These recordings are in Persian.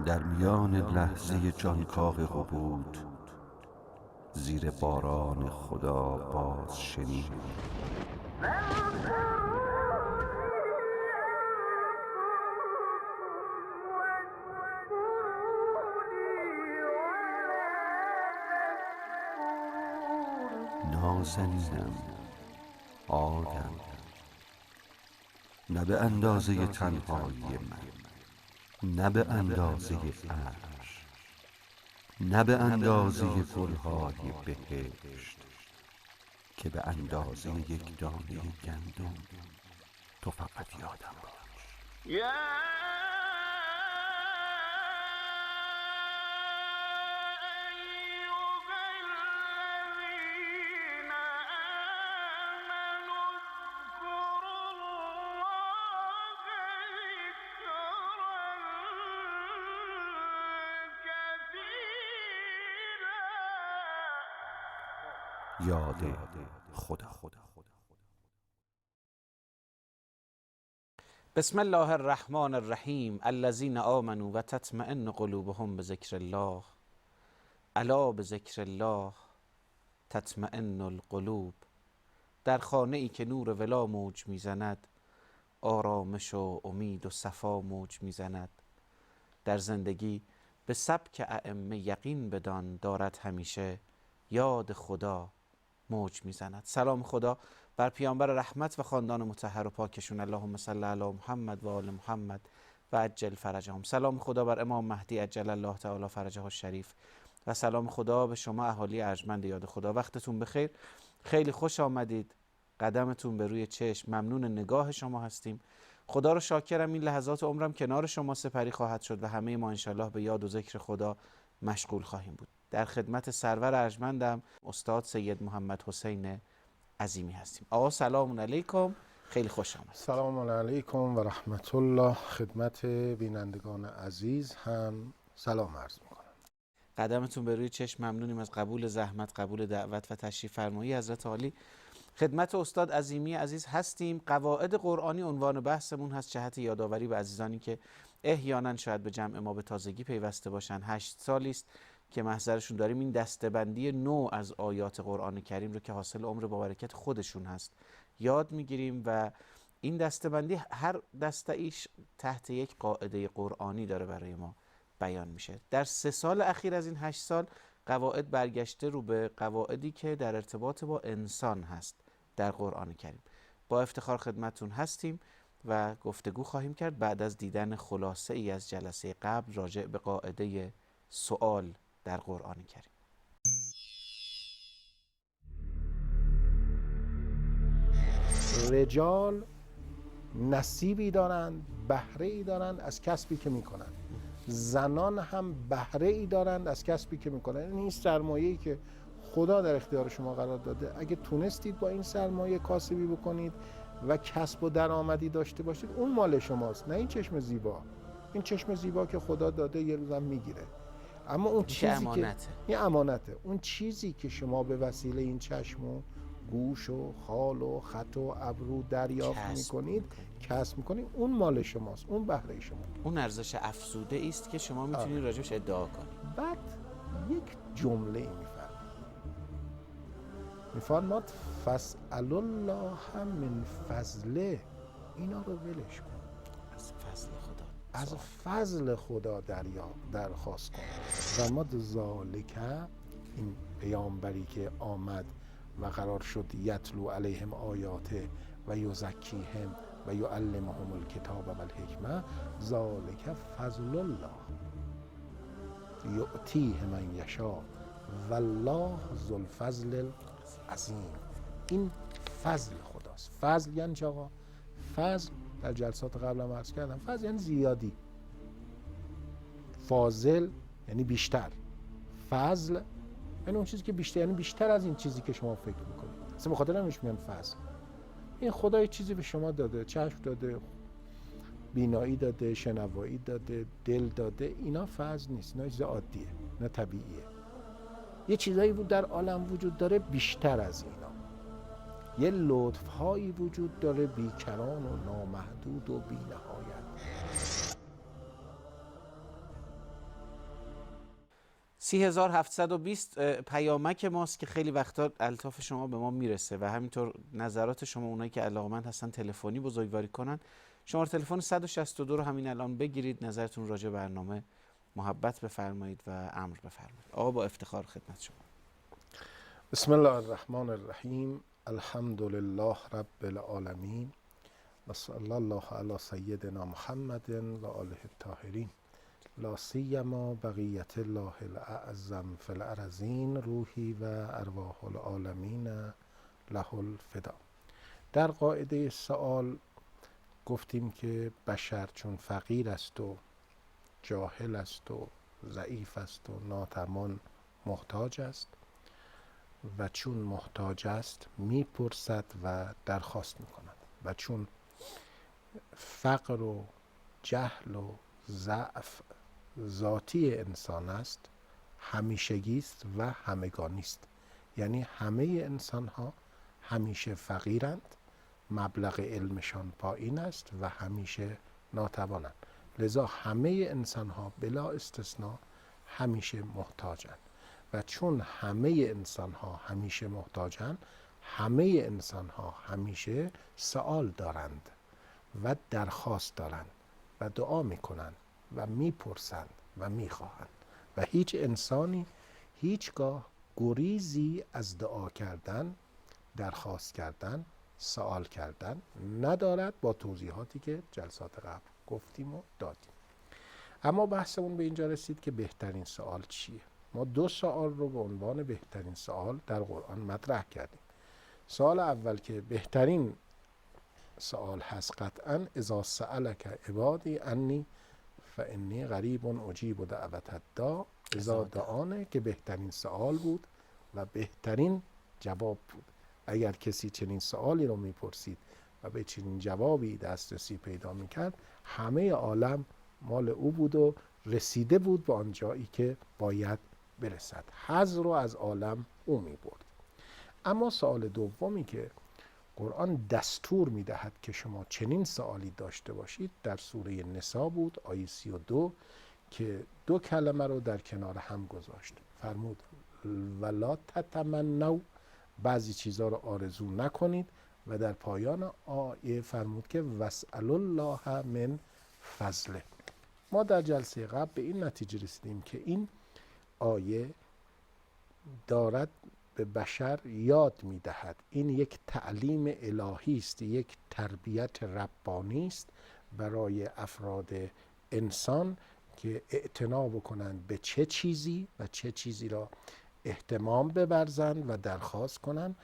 در میان لحظه جانکاه قبود، زیر باران خدا باز شنید. نازنینم، آدم، نه به اندازه تنهایی من، نه به اندازه عرش، نه به اندازه گلهای بهشت، که به اندازه یک دانه گندم. تو فقط یادم باش. یاد خدا. بسم الله الرحمن الرحیم. الذین آمنوا و تطمئن قلوبهم بذکر الله، الا بذکر الله تطمئن القلوب. در خانه ای که نور ولا موج میزند، آرامش و امید و صفا موج میزند. در زندگی به سبک ائمه یقین بدان، دارد همیشه یاد خدا موج میزند. سلام خدا بر پیامبر رحمت و خاندان مطهر و پاکشون، اللهم صل علی محمد و آل محمد و عجل فرجهم. سلام خدا بر امام مهدی عجل الله تعالی فرجه الشریف و سلام خدا به شما اهالی ارجمند یاد خدا. وقتتون بخیر، خیلی خوش آمدید. قدمتون به روی چشم، ممنون نگاه شما هستیم. خدا رو شاکرم، این لحظات عمرم کنار شما سپری خواهد شد و همه ما انشالله به یاد و ذکر خدا مشغول خواهیم بود. در خدمت سرور ارجمندم استاد سید محمد حسین عظیمی هستیم. آقا سلام علیکم، خیلی خوش آمد. سلام علیکم و رحمت الله. خدمت بینندگان عزیز هم سلام عرض میکنم. قدمتون به روی چشم، ممنونیم از قبول زحمت، قبول دعوت و تشریف فرمایی حضرت عالی. خدمت استاد عظیمی عزیز هستیم. قواعد قرآنی عنوان بحثمون هست، جهت یادآوری به عزیزانی که احیانا شاید به جمع ما به تازگی پیوسته باشن. 8 سالی است که محضرشون داریم این دسته‌بندی نو از آیات قرآن کریم رو که حاصل عمر با برکت خودشون هست یاد میگیریم و این دسته‌بندی هر دسته ایش تحت یک قاعده قرآنی داره برای ما بیان میشه. در 3 سال اخیر از این 8 سال قواعد برگشته رو به قواعدی که در ارتباط با انسان هست در قرآن کریم. با افتخار خدمتون هستیم و گفتگو خواهیم کرد بعد از دیدن خلاصه ای از جلسه قبل راجع به قاعده سؤال در قرآن کریم. رجال نصیبی دارند، بهره ای دارند از کسبی که میکنند. زنان هم بهره ای دارند از کسبی که میکنند. این سرمایه‌ای که خدا در اختیار شما قرار داده، اگه تونستید با این سرمایه کاسبی بکنید و کسب و درآمدی داشته باشید، اون مال شماست، نه این چشم زیبا. این چشم زیبا که خدا داده یه روزم میگیره، اما اون چیزی امانته. که این امانته، اون چیزی که شما به وسیله این چشم و گوش و خال و خط و ابرو دریافت میکنید، کسب میکنید، اون مال شماست، اون بهره شما. اون ارزش افزوده است که شما میتونید راجبش ادعا کنید. بعد یک جمله میفرماد فاسأل الله من فضله. اینا رو ولش کن، از فضل خدا، از فضل خدا درخواست کن. و ما ذالک، این پیامبری که آمد و قرار شد یتلو علیهم آیاته و یزکیهم و یعلمهم الکتاب و الحکمه، ذالک فضل الله یؤتیه من یشاء والله ذو الفضل العظیم. این فضل خداست. فضل یعنی چه آقا؟ فضل در جلسات قبل هم عرض کردم، فضل یعنی زیادی. فاضل یعنی بیشتر. فضل یعنی اون چیزی که بیشتر، یعنی بیشتر از این چیزی که شما فکر میکنید. اصلا به خاطر همینش میگن فضل. این خدا یه چیزی به شما داده، چشم داده، بینایی داده، شنوایی داده، دل داده. اینا فضل نیست، اینا چیز عادیه، اینا طبیعیه. یه چیزایی بود در عالم وجود داره بیشتر از اینا. یه لطف‌هایی وجود داره بیکران و نامحدود و بی‌نهایت. 30720 پیامک ماست که خیلی وقتا الطاف شما به ما میرسه و همینطور نظرات شما، اونایی که علاقمند هستن تلفنی بزرگواری کنن. شماره تلفن 162 رو همین الان بگیرید، نظرتون راجع به برنامه محبت بفرمایید و امر بفرمایید. آقا با افتخار خدمت شما. بسم الله الرحمن الرحیم. الحمد لله رب العالمین و صلی الله علی سیدنا محمد و آله الطاهرین، لا سیما بقیت الله الاعظم فی الارضین، روحی و ارواح العالمین له الفدا. در قاعده سوال گفتیم که بشر چون فقیر است و جاهل است و ضعیف است و ناتوان محتاج است و چون محتاج است میپرسد و درخواست میکند و چون فقر و جهل و ضعف ذاتی انسان است همیشگی است و همگانی است. یعنی همه انسان ها همیشه فقیرند، مبلغ علمشان پایین است و همیشه ناتوانند. لذا همه انسان ها بلا استثناء همیشه محتاجند و چون همه انسان ها همیشه محتاجند، همه انسان ها همیشه سؤال دارند و درخواست دارند و دعا میکنند و میپرسند و میخواهند و هیچ انسانی هیچگاه گریزی از دعا کردن، درخواست کردن، سوال کردن ندارد، با توضیحاتی که جلسات قبل گفتیم و دادیم. اما بحثمون به اینجا رسید که بهترین سوال چیه؟ ما 2 سوال رو به عنوان بهترین سوال در قرآن مطرح کردیم. سوال اول که بهترین سوال هست قطعا اذا سألک عبادی انی فانی قریب اجیب دعوت الداع اذا دعانه، که بهترین سوال بود و بهترین جواب بود. اگر کسی چنین سوالی رو میپرسید و به چنین جوابی دسترسی پیدا میکرد، همه عالم مال او بود و رسیده بود به آن جایی که باید برسد. حظ رو از عالم او میبرد. اما سوال دومی که قرآن دستور میدهد که شما چنین سوالی داشته باشید در سوره نساء بود، آیه 32، که 2 کلمه رو در کنار هم گذاشت. فرمود ولا تتمنوا، بعضی چیزها رو آرزو نکنید، و در پایان آیه فرمود که واسألوا الله من فضله. ما در جلسه قبل به این نتیجه رسیدیم که این آیه دارد به بشر یاد میدهد این یک تعلیم الهی است، یک تربیت ربانی است برای افراد انسان که اعتنا بکنند به چه چیزی و چه چیزی را اهتمام بورزند و درخواست کنند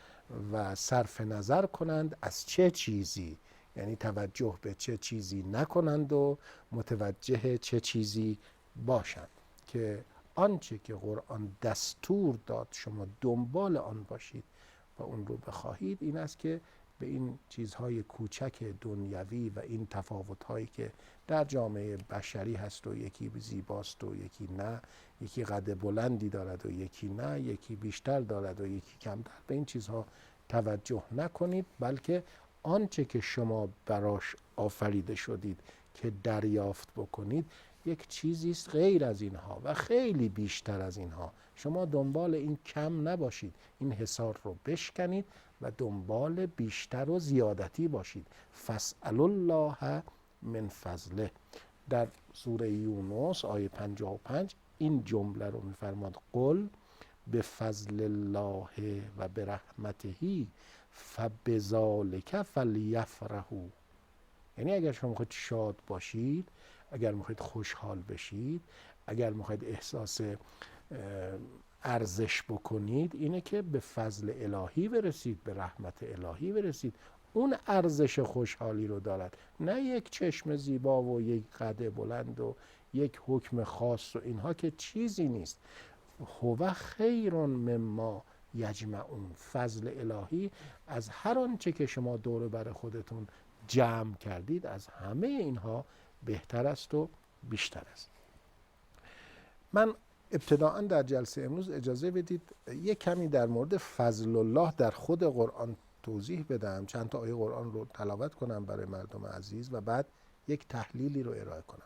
و صرف نظر کنند از چه چیزی، یعنی توجه به چه چیزی نکنند و متوجه چه چیزی باشند، که آنچه که قرآن دستور داد شما دنبال آن باشید و اون رو بخواهید. این است که به این چیزهای کوچک دنیوی و این تفاوت‌هایی که در جامعه بشری هست و یکی زیباست و یکی نه، یکی قد بلندی دارد و یکی نه، یکی بیشتر دارد و یکی کمتر، به این چیزها توجه نکنید، بلکه آنچه که شما براش آفریده شدید که دریافت بکنید یک چیزی است غیر از اینها و خیلی بیشتر از اینها. شما دنبال این کم نباشید، این حصار رو بشکنید و دنبال بیشتر و زیادتی باشید. فاسألوا الله من فضله. در سوره یونس آیه 55 این جمله رو میفرماد قل بفضل الله و برحمته فبذلک فلیفرحوا. یعنی اگر شما میخواید شاد باشید، اگر میخواید خوشحال بشید، اگر میخواید احساس ارزش بکنید، اینه که به فضل الهی برسید، به رحمت الهی برسید. اون ارزش خوشحالی رو دارد، نه یک چشم زیبا و یک قد بلند و یک حکم خاص و اینها که چیزی نیست. هو خیر مما یجمعون. فضل الهی از هر آنچه که شما دور بر خودتون جمع کردید، از همه اینها بهتر است و بیشتر است. من ابتداءً در جلسه امروز اجازه بدید یک کمی در مورد فضل الله در خود قرآن توضیح بدم، چند تا آیه قرآن رو تلاوت کنم برای مردم عزیز و بعد یک تحلیلی رو ارائه کنم.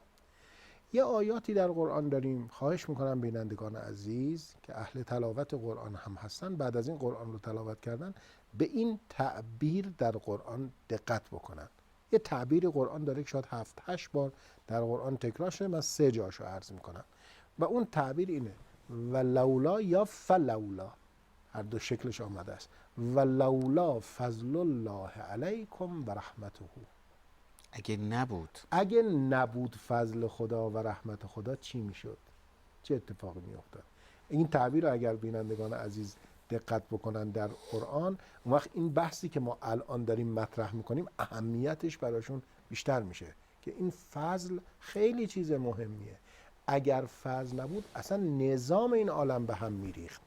یه آیاتی در قرآن داریم، خواهش میکنم بینندگان عزیز که اهل تلاوت قرآن هم هستن، بعد از این قرآن رو تلاوت کردن به این تعبیر در قرآن دقت بکنن. یه تعبیر قرآن داره که شاید 7-8 بار در قرآن تکرار شده، من 3 جاشو عرض میکنم و اون تعبیر اینه: و لولا یا فلولا، هر دو شکلش آمده است. و لولا فضل الله علیکم و رحمته، اگه نبود فضل خدا و رحمت خدا چی میشد؟ چه اتفاقی میافتاد؟ این تعبیر رو اگر بینندگان عزیز دقت بکنن در قرآن، اون وقت این بحثی که ما الان داریم مطرح میکنیم اهمیتش براشون بیشتر میشه که این فضل خیلی چیز مهمیه. اگر فضل نبود اصلا نظام این عالم به هم میریخت،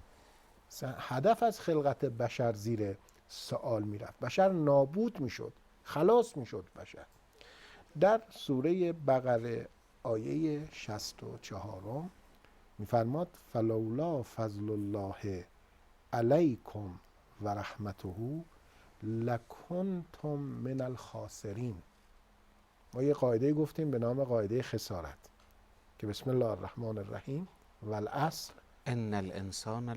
هدف از خلقت بشر زیر سوال میرفت، بشر نابود میشد، خلاص میشد بشر. در سوره بقره آیه 64 میفرماد: فلولا فضل الله علیکم و رحمته لکنتم من الخاسرین. ما یه قاعده گفتیم به نام قاعده خسارت که بسم الله الرحمن الرحیم والعصر ان الانسان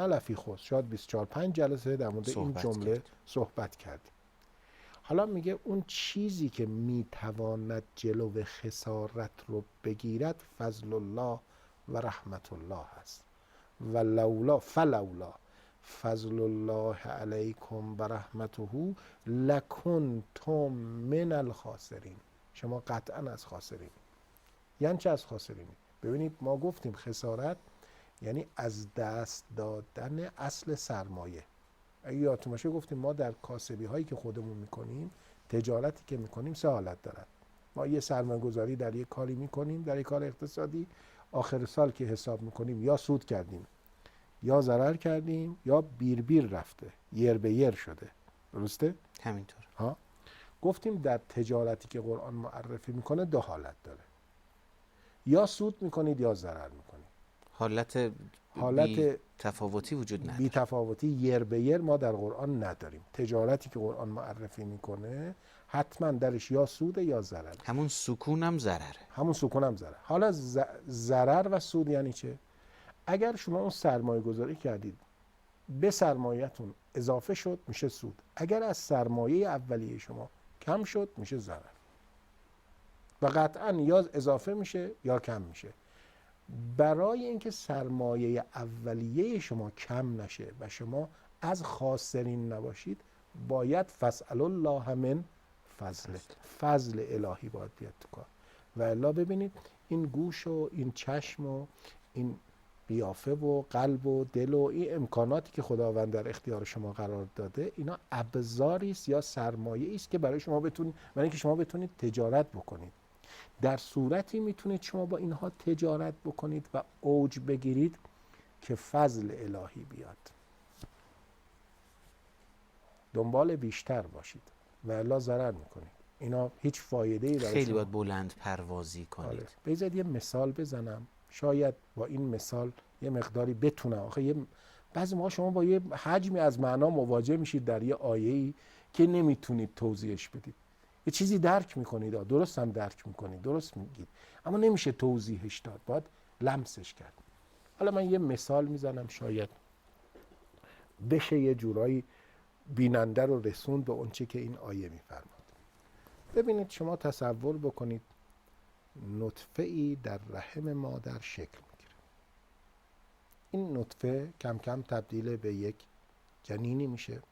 لفی خسر. شاید 24-5 جلسه در مورد این جمله صحبت کردیم. حالا میگه اون چیزی که میتواند جلو خسارت رو بگیرد فضل الله و رحمت الله هست. و لولا فلولا فضل الله علیکم و رحمته لکنتم من الخاسرین. شما قطعا از خاسرین. یعنی چه از خاسرین؟ ببینید ما گفتیم خسارت یعنی از دست دادن اصل سرمایه. اگه یادتون باشه گفتیم ما در کاسبی هایی که خودمون میکنیم، تجارتی که میکنیم 3 حالت دارد. ما یه سرمایه گذاری در یک کاری میکنیم، در یک کار اقتصادی، آخر سال که حساب میکنیم یا سود کردیم یا ضرر کردیم یا بیر رفته، یر به یر شده. درسته؟ همینطور. گفتیم در تجارتی که قرآن معرفی میکنه 2 حالت داره: یا سود میکنید یا ضرر میکنید. حالت تفاوتی وجود نداره. بی تفاوتی یر به یر ما در قرآن نداریم. تجارتی که قرآن معرفی میکنه حتما درش یا سود یا ضرر. همون سکون هم ضرره. حالا ضرر و سود یعنی چه؟ اگر شما اون سرمایه گذاری کردید به سرمایه‌تون اضافه شد میشه سود، اگر از سرمایه اولیه شما کم شد میشه ضرر و قطعا یا اضافه میشه یا کم میشه. برای اینکه سرمایه اولیه شما کم نشه و شما از خاسرین نباشید باید فاسألوا الله من فضل الهی باید بیاد تو کار. و الا ببینید این گوش و این چشم و این قیافه و قلب و دل و این امکاناتی که خداوند در اختیار شما قرار داده، اینا ابزاری است یا سرمایه است که برای اینکه شما بتونید تجارت بکنید. در صورتی میتونید شما با اینها تجارت بکنید و اوج بگیرید که فضل الهی بیاد. دنبال بیشتر باشید و الا ضرر میکنید. اینا هیچ فایده‌ای برای خیلی باید بلند پروازی کنید. بذارید یه مثال بزنم، شاید با این مثال یه مقداری بتونم. آخه بعضی ما شما با یه حجمی از معنا مواجه میشید در یه آیه‌ای که نمیتونید توضیحش بدید. یه چیزی درک میکنید، درست هم درک میکنید، درست میگید، اما نمیشه توضیحش داد، باید لمسش کرد. حالا من یه مثال میزنم شاید بشه یه جورایی بیننده رو رسوند به اون چه که این آیه میفرماد. ببینید شما تصور بکنید نطفه‌ای در رحم مادر شکل میگیره. این نطفه کم کم تبدیل به یک جنینی میشه.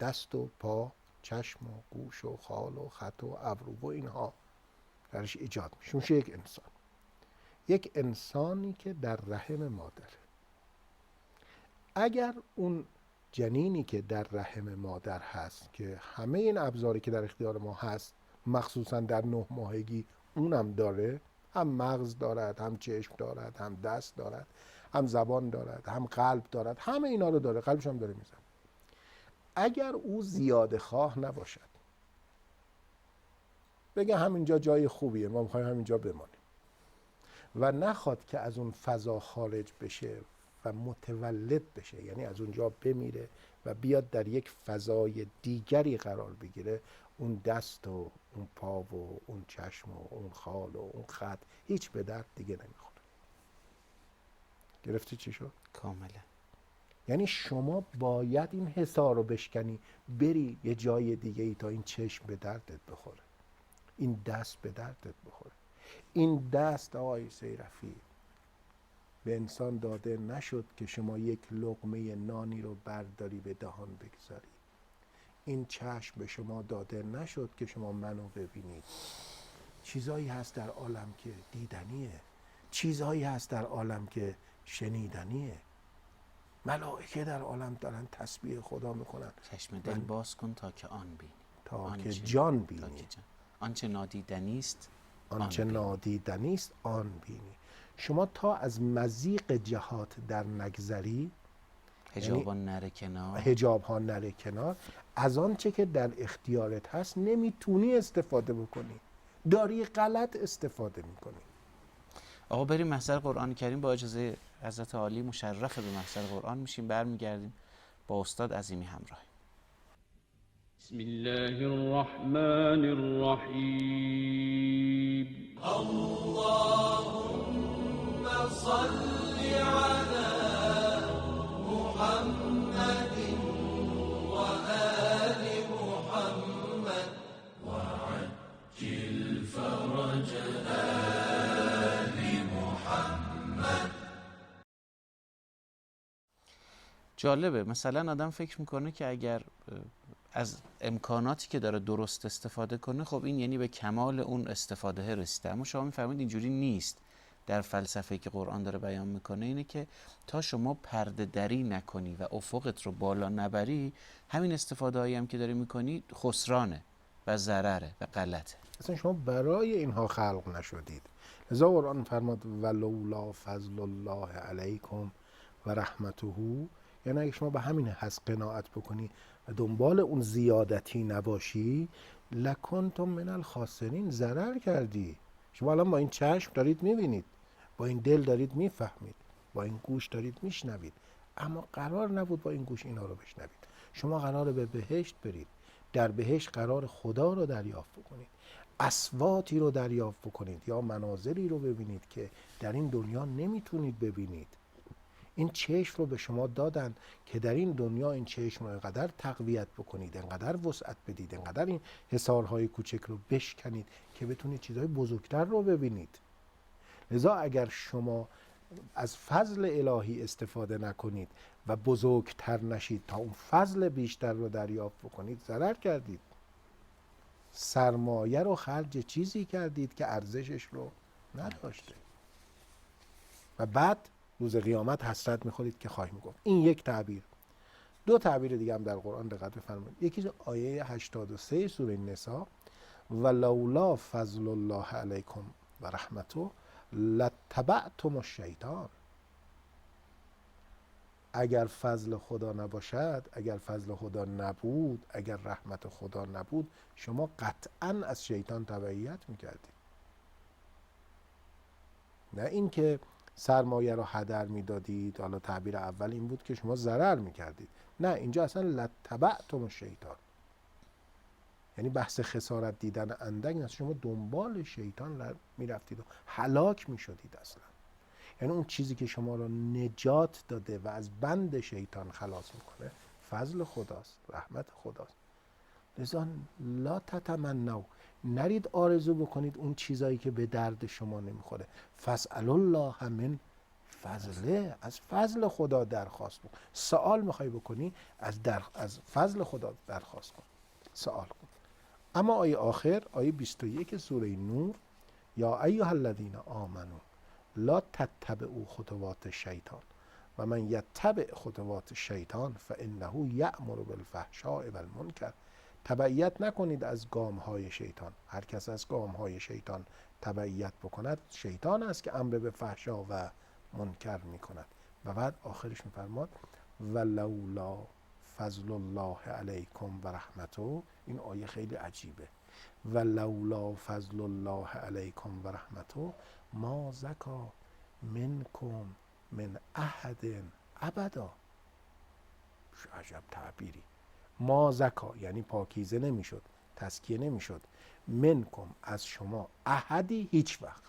دست و پا، چشم و گوش و خال و خط و ابرو و اینها درش ایجاد میشه یک انسان. یک انسانی که در رحم مادره. اگر اون جنینی که در رحم مادر هست که همه این ابزاری که در اختیار ما هست مخصوصا در 9 ماهگی اونم داره، هم مغز دارد، هم چشم دارد، هم دست دارد، هم زبان دارد، هم قلب دارد، همه اینا رو داره، قلبش هم داره میزنه. اگر او زیاده خواه نباشد، بگه همینجا جای خوبیه، ما میخوایم همینجا بمانیم و نخواد که از اون فضا خارج بشه و متولد بشه، یعنی از اونجا بمیره و بیاد در یک فضای دیگری قرار بگیره، اون دست و اون پا و اون چشم و اون خال و اون خط هیچ به درد دیگه نمیخوره. گرفتی چی شد؟ کاملا. یعنی شما باید این حصار رو بشکنی، بری یه جای دیگه ای تا این چشم به دردت بخوره، این دست به دردت بخوره. این دست آقای سیرفی به انسان داده نشد که شما یک لقمه نانی رو برداری به دهان بگذاری. این چشم به شما داده نشد که شما منو ببینید. چیزایی هست در عالم که دیدنیه، چیزایی هست در عالم که شنیدنیه. ملائکه در عالم دارن تسبیح خدا میکنن. چشم دل باز کن تا که آن بینی، تا که جان بینی. آنچه نادیدنی است آنچه نادیدنی است آن بینی. شما تا از مضیق جهات در نگذری، حجاب نره کنار، حجاب ها نره کنار، از آنچه که در اختیارت هست نمیتونی استفاده بکنی، داری غلط استفاده میکنی. آقا بریم محضر قرآن کریم. با اجازه حضرت عالی مشرف به محضر قرآن میشیم، برمیگردیم با استاد عظیمی همراه. بسم الله الرحمن الرحیم. اللهم صل على محمد و آل محمد و عجل فرج آل محمد. جالبه، مثلا آدم فکر میکنه که اگر از امکاناتی که داره درست استفاده کنه، خب این یعنی به کمال اون استفاده رسیده. اما شما میفهمید اینجوری نیست. در فلسفه که قرآن داره بیان میکنه اینه که تا شما پرده دری نکنی و افقت رو بالا نبری، همین استفاده هایی هم که داری میکنی خسرانه و ضرره و غلطه. اصلا شما برای اینها خلق نشدید. لذا قرآن فرماد ولولا فضل الله علیکم و رحمته، یعنی اگه شما به همین حس قناعت بکنی و دنبال اون زیادتی نباشی، لکنتم من الخاسرین، ضرر کردی. شما الان با این چشم دارید میبینید، با این دل دارید میفهمید، با این گوش دارید میشنوید، اما قرار نبود با این گوش اینا رو بشنوید. شما قراره به بهشت برید، در بهشت قرار خدا رو دریافت بکنید، اصواتی رو دریافت بکنید یا مناظری رو ببینید که در این دنیا نمیتونید ببینید. این چشم رو به شما دادن که در این دنیا این چشم رو انقدر تقویت بکنید، انقدر وسعت بدید، انقدر این حصارهای کوچک رو بشکنید که بتونید چیزهای بزرگتر رو ببینید. لذا اگر شما از فضل الهی استفاده نکنید و بزرگتر نشید تا اون فضل بیشتر رو دریافت بکنید، ضرر کردید. سرمایه رو خرج چیزی کردید که ارزشش رو نداشته و بعد روز قیامت حسرت میخورید که خواهیم گفت. این یک تعبیر. دو تعبیر دیگه هم در قرآن دقت بفرمایید. یکی آیه 83 سوره نساء، ولولا فضل الله علیکم و رحمته لاتبعتم الشیطان. اگر فضل خدا نباشد، اگر فضل خدا نبود، اگر رحمت خدا نبود، شما قطعا از شیطان تبعیت میکردید. نه اینکه سرمایه رو هدر میدادید. حالا تعبیر اول این بود که شما ضرر میکردید. نه، اینجا اصلا لاتبعتم الشیطان، یعنی بحث خسارت دیدن اندک نه، شما دنبال شیطان میرفتید و هلاک میشدید. اصلا یعنی اون چیزی که شما رو نجات داده و از بند شیطان خلاص میکنه فضل خداست، رحمت خداست. لذا لا تتمنوا، نرید آرزو بکنید اون چیزایی که به درد شما نمیخوره. فاسألوا الله من فضله، از فضل خدا درخواست بکن. سوال میخوای بکنی، از فضل خدا درخواست کن، سوال کن. اما آیه آخر، آیه 21 سوره نور، یا ایها الذین آمنو لا تتبعوا خطوات الشیطان و من یتبع خطوات الشیطان فانه یأمر بالفحشاء و المنکر. تبعیت نکنید از گام‌های شیطان. هر کس از گام‌های شیطان تبعیت بکند، شیطان است که امر به فحشا و منکر می‌کند. و بعد آخرش می‌فرماد ولولا فضل الله علیکم و رحمته. این آیه خیلی عجیبه. ولولا فضل الله علیکم و رحمته ما زکا منکم من احد ابدا. عجب تعبیری. ما زکا یعنی پاکیزه نمیشد، تزکیه نمیشد. منکم از شما احدی هیچ وقت.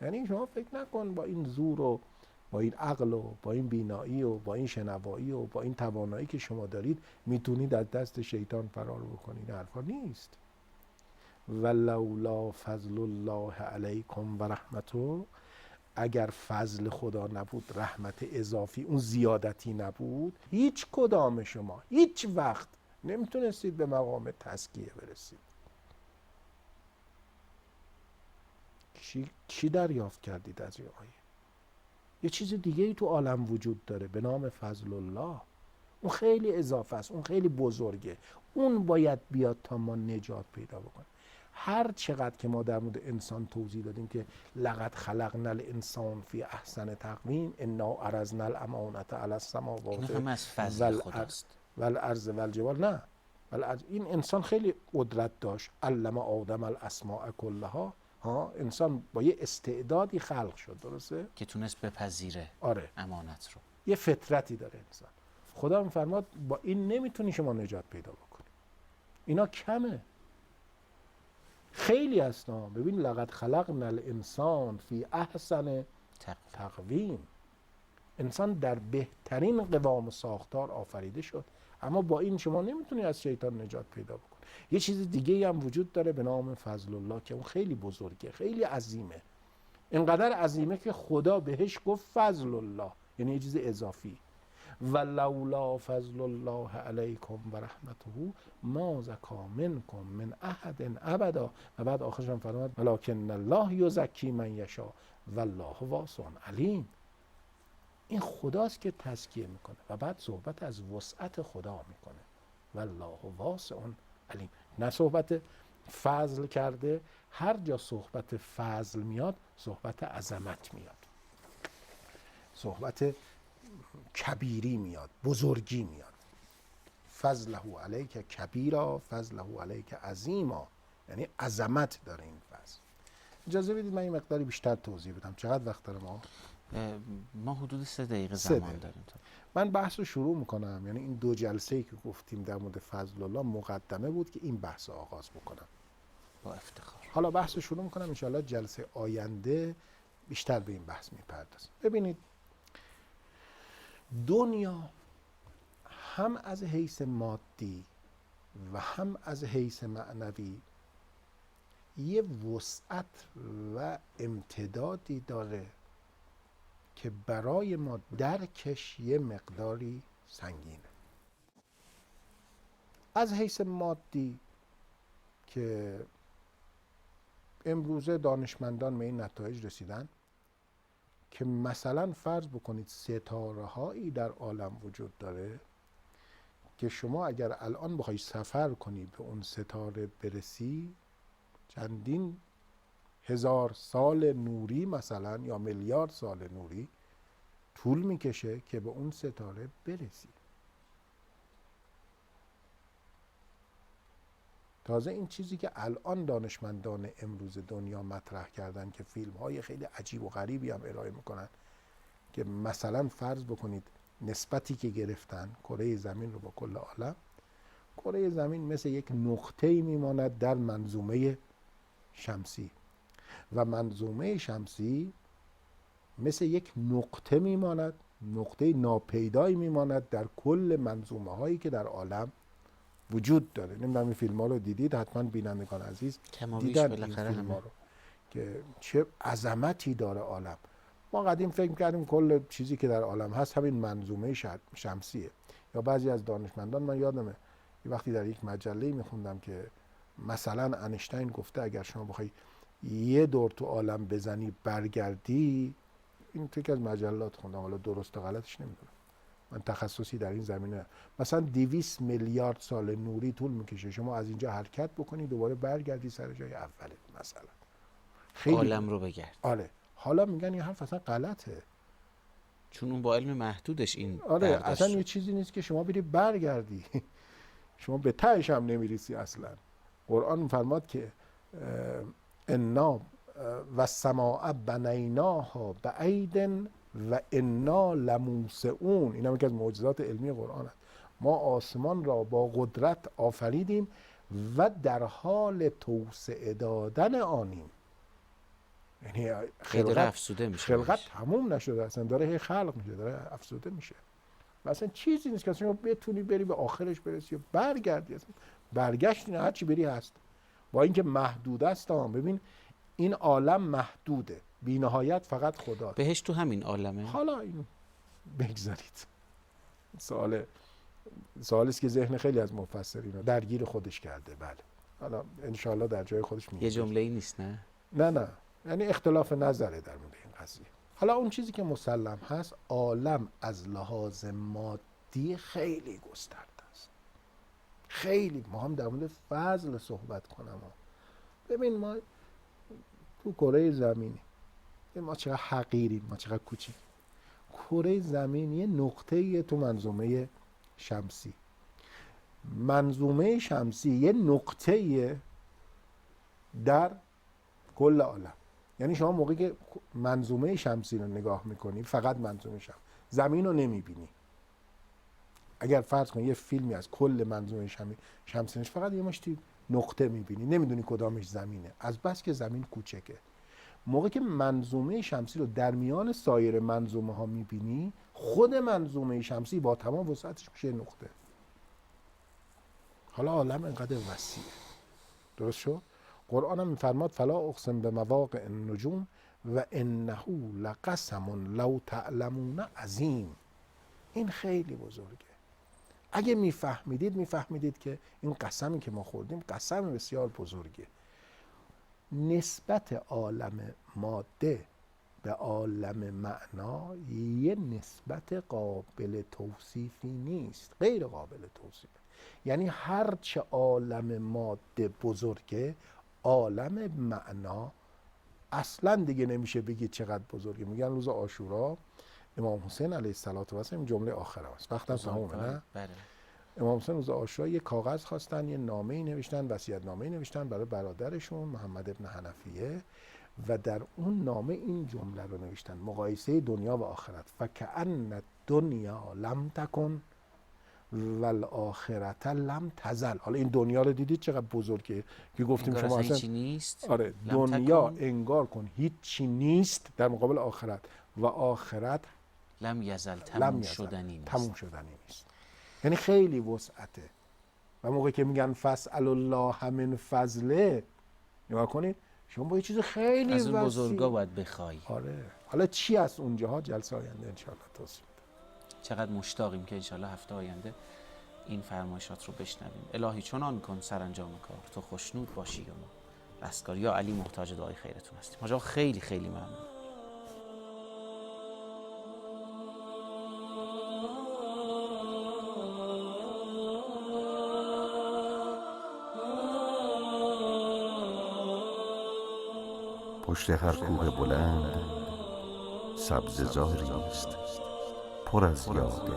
یعنی شما فکر نکن با این زور و با این عقل و با این بینایی و با این شنوایی و با این توانایی که شما دارید میتونید از دست شیطان فرار بکنید. حرفا نیست. ولولا فضل الله علیکم و رحمته، اگر فضل خدا نبود، رحمت اضافی، اون زیادتی نبود، هیچ کدام شما هیچ وقت نمیتونستید به مقام تزکیه برسید. چی دریافت کردید از این آیه؟ یه چیز دیگه ای تو عالم وجود داره به نام فضل الله. اون خیلی اضافه است، اون خیلی بزرگه، اون باید بیاد تا ما نجات پیدا بکنیم. هر چقدر که ما در مورد انسان توضیح دادیم که لقد خلقنا الانسان فی احسن تقویم انا عرضنا الامانة علی السماوات این هم از فضل خداست. والارض والجبال. نه، این انسان خیلی قدرت داشت. علم آدم الاسماء کلها. انسان با یه استعدادی خلق شد، درسته؟ که تونست بپذیره آره. امانت رو. یه فطرتی داره انسان. خدا میفرماد با این نمیتونی شما نجات پیدا بکنی. اینا کمه، خیلی هستن. ببین لقد خلقنا الانسان فی احسن تقویم. انسان در بهترین قوام ساختار آفریده شد، اما با این شما نمیتونی از شیطان نجات پیدا بکنی. یه چیز دیگه هم وجود داره به نام فضل الله که اون خیلی بزرگه، خیلی عظیمه. اینقدر عظیمه که خدا بهش گفت فضل الله، یعنی یه چیز اضافی. ولولا فضل الله علیکم و رحمته ما زکا منکم من احد ابدا. و بعد آخرش هم فرمود ولکن الله یزکی من یشاء والله واسع علیم. این خداست که تزکیه میکنه و بعد صحبت از وسعت خدا میکنه. والله واسع علیم. نه صحبت فضل کرده. هر جا صحبت فضل میاد صحبت عظمت میاد، صحبت کبیری میاد، بزرگی میاد. فضله علیک کبیرا فضله علیک عظیما، یعنی عظمت داره این فضل. اجازه بدید من این مقداری بیشتر توضیح بدم. چقدر وقت داره ما حدود 3 دقیقه زمان داریم. من بحث رو شروع میکنم. یعنی این 2 جلسه‌ای که گفتیم در مورد فضل الله مقدمه بود که این بحث رو آغاز بکنم. با افتخار. حالا بحث رو شروع میکنم، انشاءالله جلسه آینده بیشتر به این بحث میپردازم. ببینید دنیا هم از حیث مادی و هم از حیث معنوی یه وسعت و امتدادی داره که برای ما درکش یه مقداری سنگینه. از حیث مادی که امروزه دانشمندان به این نتایج رسیدن که مثلا فرض بکنید ستاره هایی در عالم وجود داره که شما اگر الان بخوای سفر کنی به اون ستاره برسی چندین هزار سال نوری مثلا یا میلیارد سال نوری طول میکشه که به اون ستاره برسی. تازه این چیزی که الان دانشمندان امروز دنیا مطرح کردن که فیلم های خیلی عجیب و غریبی هم ارائه میکنن که مثلا فرض بکنید نسبتی که گرفتن کره زمین رو با کل عالم، کره زمین مثل یک نقطه‌ای میماند در منظومه شمسی و منظومه شمسی مثل یک نقطه میماند، نقطه ناپیدایی میماند در کل منظومه هایی که در عالم وجود داره. نمیدونم این فیلم ها رو دیدید، حتما بینندگان عزیز دیدن این فیلم ها رو که چه عظمتی داره عالم. ما قدیم فکر می‌کردیم کل چیزی که در عالم هست همین منظومه شمسیه. یا بعضی از دانشمندان، من یادمه یه وقتی در یک مجله میخوندم که مثلا انیشتین گفته اگر شما بخوای یه دور تو عالم بزنی برگردی، این تو یکی از مجلات خوندم، حالا درست و غلطش نمیدونم، من تخصصی در این زمینه، مثلا 200 میلیارد سال نوری طول میکشه شما از اینجا حرکت بکنی دوباره برگردی سر جای اوله مثلا. خیلی عالم رو بگرد. آره. حالا میگن این حرف اصلا غلطه، چون اون با علم محدودش این آره اصلا یه چیزی نیست که شما بری برگردی شما به تهش هم نمیرسی اصلا. قرآن میفرماد که انا و السماء بنیناها بعید و انا لموسعون. این هم یکی از معجزات علمی قرآن است. ما آسمان را با قدرت آفریدیم و در حال توسعه دادن آنیم. یعنی داره افسوده میشه، خلقت تموم نشده، اصلا داره هی خلق میشه، داره افسوده میشه. و اصلا چیزی نیست که شما بتونی بری به آخرش برسی و برگردی. اصلا برگشت نه، هر چی بری هست، با اینکه محدود است. ببین این عالم محدوده، بی نهایت فقط خدا. بهش تو همین عالمه. حالا اینو بگذارید، سوالی است که ذهن خیلی از مفسرین درگیر خودش کرده. بله، حالا انشاءالله در جای خودش میگه. یه جمله‌ای نیست نه؟ نه، یعنی اختلاف نظره در مورد این قضیه. حالا اون چیزی که مسلم هست، عالم از لحاظ مادی خیلی گسترده است. خیلی. ما هم در مورد فضل صحبت کنم. ببین ما تو کره زمینی، ما چقدر حقیریم، ما چقدر کوچیک. کره زمین یه نقطه‌ایه تو منظومه شمسی. منظومه شمسی یه نقطه‌ایه در کل عالم. یعنی شما موقعی که منظومه شمسی رو نگاه میکنی، فقط منظومه زمین رو نمیبینی. اگر فرض کنی یه فیلمی از کل منظومه شمسی فقط یه مشتی نقطه میبینی، نمیدونی کدامش زمینه، از بس که زمین کوچکه. موقعی که منظومه شمسی رو در میان سایر منظومه ها میبینی، خود منظومه شمسی با تمام وسعتش میشه نقطه. حالا عالم اینقدر وسیعه. درست شد؟ قرآن هم میفرماد فلا اقسم به مواقع النجوم و انه لقسم لو تعلمون عظیم. این خیلی بزرگه. اگه میفهمیدید که این قسمی که ما خوردیم قسم بسیار بزرگه. نسبت عالم ماده به عالم معنا یه نسبت قابل توصیفی نیست، غیر قابل توصیفه. یعنی هر چه عالم ماده بزرگه، عالم معنا اصلا دیگه نمیشه بگید چقدر بزرگه. میگن روز عاشورا امام حسین علیه السلام این جمله آخر است، وقتم تمومه نه؟ بله. امام حسین روز عاشورا یه کاغذ خواستن، یه نامه‌ای نوشتن، وصیت‌نامه‌ای نوشتن برای برادرشون محمد ابن حنفیه و در اون نامه این جمله رو نوشتن: مقایسه دنیا و آخرت. فکأن الدنیا لم تکن والآخرت لم تزل. حالا این دنیا رو دیدید چقدر بزرگه که گفتیم شما اصلا هیچی نیست. آره، دنیا انگار کن هیچی نیست در مقابل آخرت، و آخرت لم یزل تموم شدنی نیست. یعنی خیلی وسعته. و موقعی که میگن فاسأل الله من فضله، نگاه کنید شما با یه چیز خیلی از اون وسیع بزرگا باید بخوای. آره. حالا چی از اونجاها جلسه آینده انشاءالله توضیح میدم. چقدر مشتاقیم که انشاءالله هفته آینده این فرمایشات رو بشنویم. الهی چنان کن سرانجام کار تو خوشنود باشی و ما رستگار. یا علی محتاج دعای خیرتون هستیم. حاجا خیلی خیلی ممنون. پشت هر کوه بلند سبززاری است پر از یاد